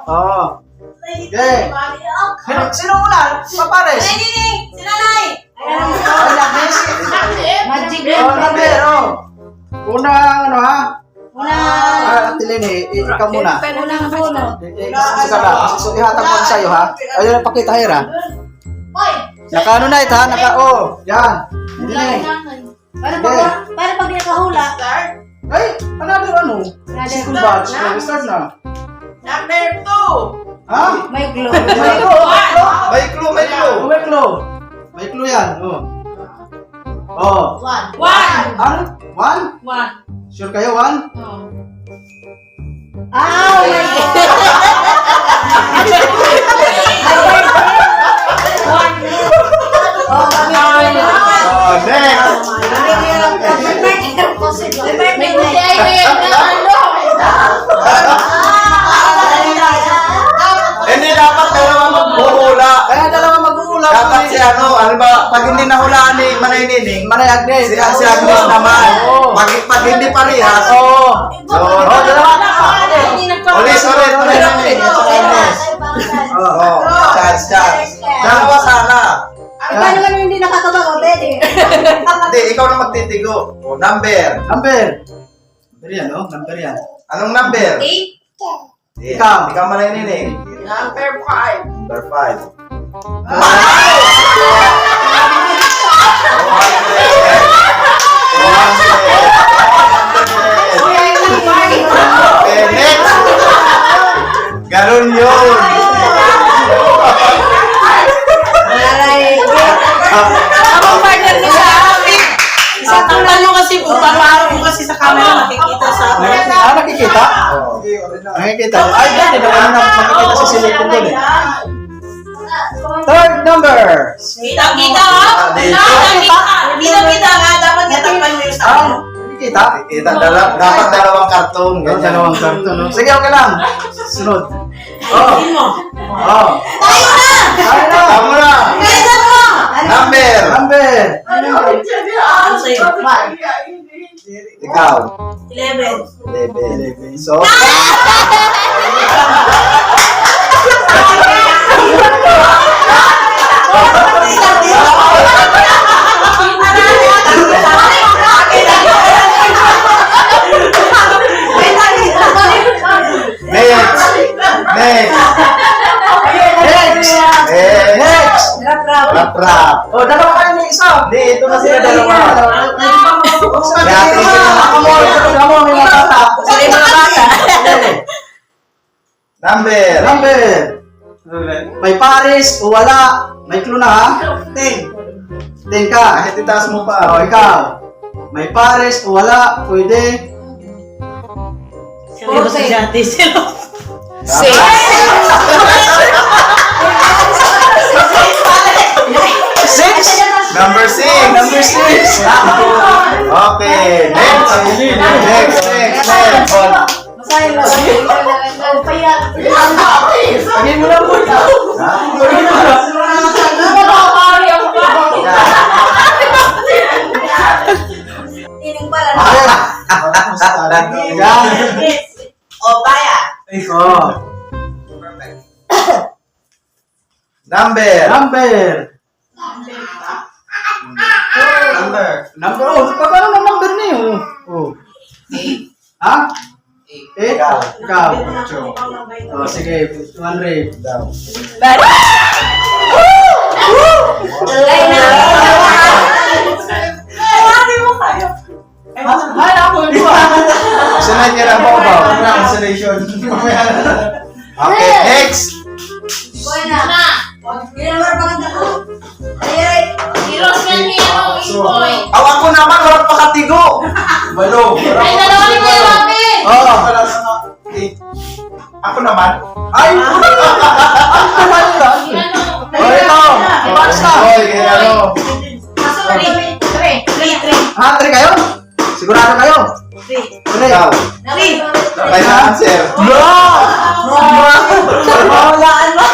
Oo. Okay. Sino una? Papares. Sinanay! Magic Number. Una, ano ha? Tilene, ikaw muna. Unang bunot. Sige na. So, ihatag ko sa'yo ha. Ayun, pakita hira. Naka ano na ito ha? Yan. Para pag di nakahula. Ay, another ano? Second batch. Start na. Number 2. Ha? May glow. May clue. May clue yan. One. Ano? One? Sure kayo, one? Oh my Hindi dapat dalawa maghuhula. Kaya dalawa mag-uulaw. Dapat si ano ba, pag hindi nahulaan ni Manay Nining, Manay Agnes. si Agnes naman. Pag hindi parehas, Dalawa na. ulit, Manay Nining, at saka Agnes. Chance. Dalawa sana. Paano ka hindi nakakabago? Pwede. Hindi, ikaw na magtitigo. Number. Number yan, no? Number yan. Anong number? 8. Ikaw. Ikaw Manay Nining. Number 5. Number 5. Okay, next. Ganun yun. Ang partner niya sa akin. Sa tanong kasi po, paro mo kasi sa camera makikita sa akin. Nakikita? Nakikita. Ay, hindi naman na makikita sa silikon doon eh. Third number. Kita-kita ha? Kita-kita nga. Dapat natakpan mo yung sa akin. Nakikita? Dapat dalawang karton. Yung dalawang karton, no? Sige, okay lang. Sunod. Ayun mo. Tayo na! Tama na. Kailan mo? Number. Number. Ano sa'yo? Ikaw. 11. 11. So, next. Rap. Dalawa kayo ni isa. Hindi, ito na sila dalawa. Ako mo, may matata. Sa'yo mga bata. Number. Number. May pares o wala. May clue na ha? 10. 10 ka. Kahit itaas mo pa. Ikaw. May pares o wala. Pwede. Seryoso si Jati. Number 6. Number 6. Okay. Next. Masahin mo. Pagin mo lang po. Tining pala. O, baya. Number. Number. Paano na number na yun? Ha? 8? Ikaw. Sige. 200. Sunod niya na ba? Cancellation. Okay, next. Boy na. Ginawar pa ka ko. Ay. Heroes nga hero, Iboy. Ako naman, walang pakatigo. Balo. Ay, dalawa ni Kuya Mami. Ako naman. Ay! Ito! Basta! Three kayo? Sigurado kayo? Ikaw. May answer. Mawalaan mo.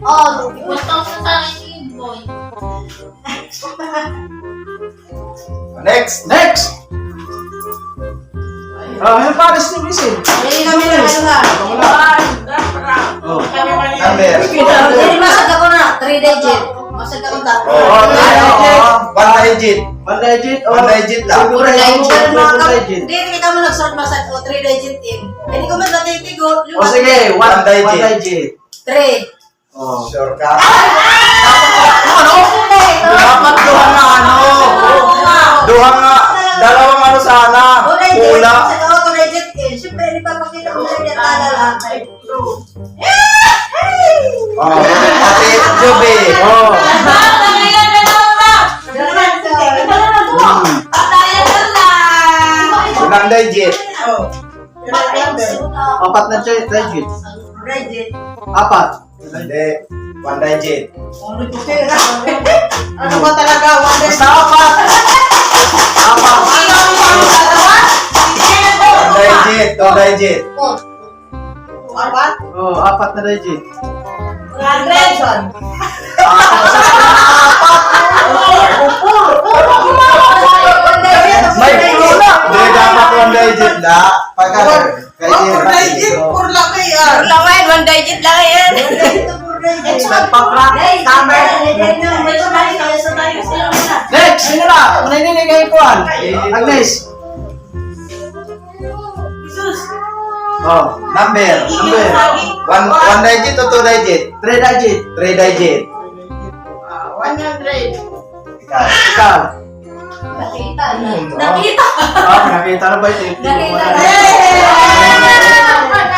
Oh, gusto ko sa akin, Iboy. Next! Yung pares ni Misin. Hindi kami na ano nga. Oh. Number. Hindi masag ako na. 3 digit. Masag ako na. One digit. One digit? One digit lang. Siguro Puro yung digit. one digit. Hindi ka mo nag-sort masag o 3 digit in. Hindi ko man natitigo. O sige, one digit. digit. 3. Oh. Sure ka? Dapat duha na ano. Duha nga. Dalawang ano sana. Pula. Masag ako 2 digit in. Siyempre, hindi pa makita mo sa inyo talaga. Oh, Ate Joby. Oh. Unang digit. Apat na digit. Digit. Apat. Hindi. One digit. Ano ba talaga? Basta apat. Apat. One digit. Two digit. Oh, apat na digit. May pulo na. Hindi dapat one digit na. Pagka Digit, pur lang kaya. One digit lang yan. Nagpa-prank. Next, sino na? Kung naninigay ko Agnes. Oh, Number. One digit o two digit? 3 digit. Three digit. 100. Ikaw. Nakita. Nakita. Nakita na ba ito? Nakita.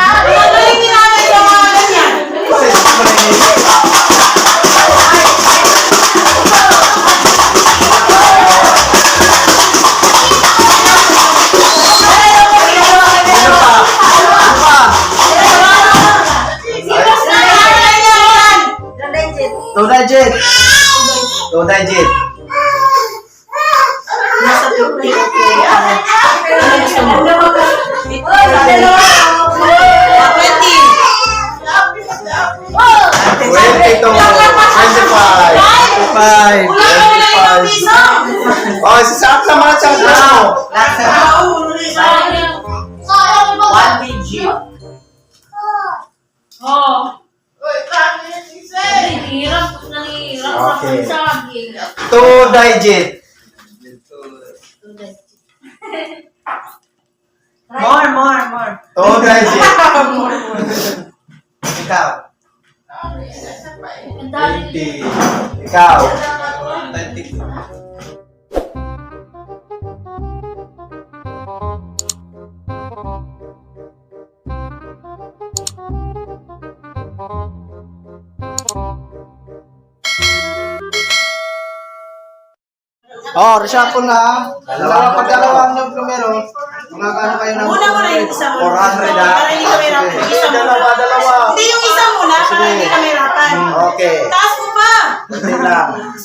Ano yung ginamit sa mga ganyan? Sino pa? Sino pa? Digit. 2 digit. Two digit. Nasa tuloy. Ito. 25. 5. Oh, sasakit sa mga chances mo. One digit. Okay. Two digit. More. Two digit. Ikaw. 20. Ikaw. Oh, reshuffle na. Pag dalawang numero, magkano kayo ng Muna yung isa mo. 400 Para hindi kami rapan. Yung isa muna. Dalawa. Hindi yung isa muna para hindi kami rapan. Okay. Taas mo pa. Hindi lang.